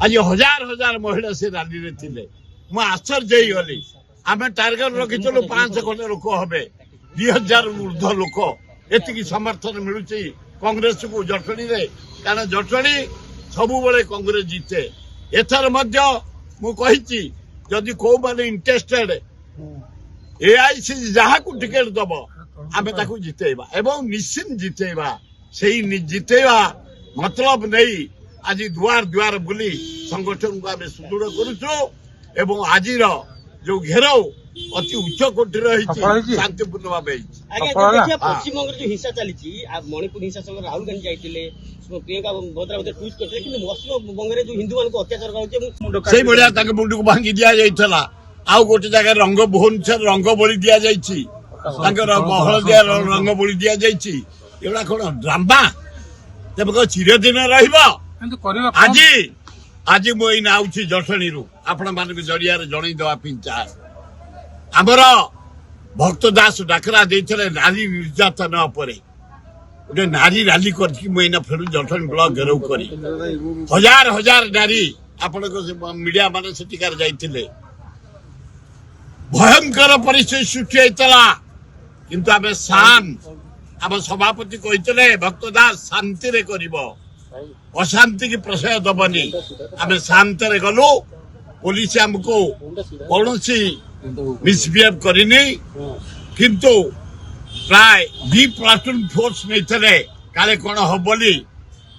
आज हजार हजार महिला से रैली रे थिले मु आश्चर्य गली आम टार्गेट रखिलु 500 खंड लोक हे 2000 ऊर्ध लोक एति समर्थन मिलूँ कांग्रेस को जटणी रे कारण जटणी सबु बड़े कांग्रेस जीते एथर मध्य मु कहिछि जदि को माने इंटरेस्टेड एआईसी जहाँ को टिकेट दब आम ताकू जितेबा एवं निश्चित जितेबा से जितेबा मतलब नहीं आज दुआर दुआर बुली संगठन को आम सुदृढ़ करुचु एवं आज जो घेराव अति उच्च कोटि शांतिपूर्ण भाव पश्चिमबंग जो हिंसा चली मणिपुर हिंसा समय राहुल गांधी जाइए प्रियंका भद्रा ट्वीट करते पश्चिमबंग जो हिंदू मान अत्याचार कर मुंड को भांगी दि जाइए आउ गोटे जगह रंग भुवनेश्वर रंग बोली दि जाइए हलदिया रंग बोली दि जाइए एगुड़ा कौन ड्रामा तेज चिरदिन आज आज मुझे आऊँ जटणी आपण मान जरिया जनईदेवाई चाहे आमर भक्त दास डाकरा देते नारी निर्यातन गोटे नारी रैली करना फेर जटणी ब्लक घेराव कर हजार हजार नारी आपण मीडिया मान सेठिकार जाइए भयंकर परिस्थिति सृष्टि होता किंतु आम शांत आम सभापति कहते भक्त दास शांति रे करिवो अशांति की प्रशय दबनी आम शांत रे गलु पुलिस हमको कौन मिसबिहेव करनी किंतु प्राय 2 प्लाटून फोर्स नहीं थे काले कौन हबली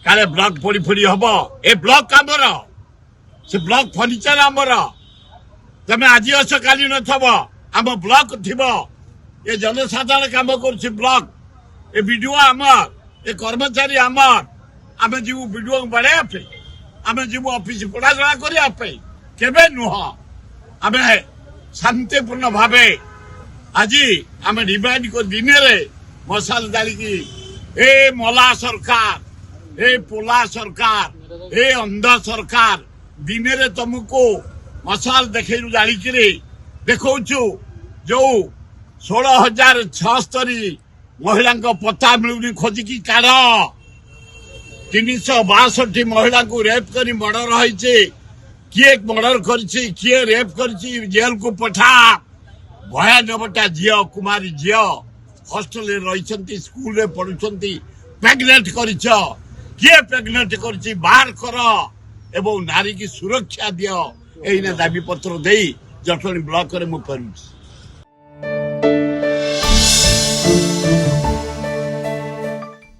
काले ब्लॉक फोड़ी फोड़ी हम ए ब्लॉक आमर से ब्लॉक फर्निचर आमर तमें आज अस काली नथब आम ब्लॉक थी ये जनसाधारण काम कर ब्लॉक ए वीडियो आमर ए कर्मचारी आमर आम जीव वीडियो बढ़ाया आम जीव ऑफिस पढ़ाशा करने केवे नुह आम शांतिपूर्ण भाव आज आम रिमाइंड को दिन रे मशाल डाली ए मला सरकार ए पोला सरकार ए अंध सरकार दिन रे तुमको मशाल देखे डाली देखु जो 16,076 महिला पता मिलूनी खोजिकी काढ़ 362 महिला को रेप कर मर्डर होइछे किए मर्डर करछि किए रेप करछि जेल को पठा 92टा झील कुमारी झील हॉस्टल रही स्कूल रे पढ़ुछंती प्रेग्नेंट करिछ किए प्रेग्नेंट करछि बाहर कर एवं नारी की सुरक्षा दियो एइना दाबी पत्र देई जटणी ब्लॉक रे मु करूछि।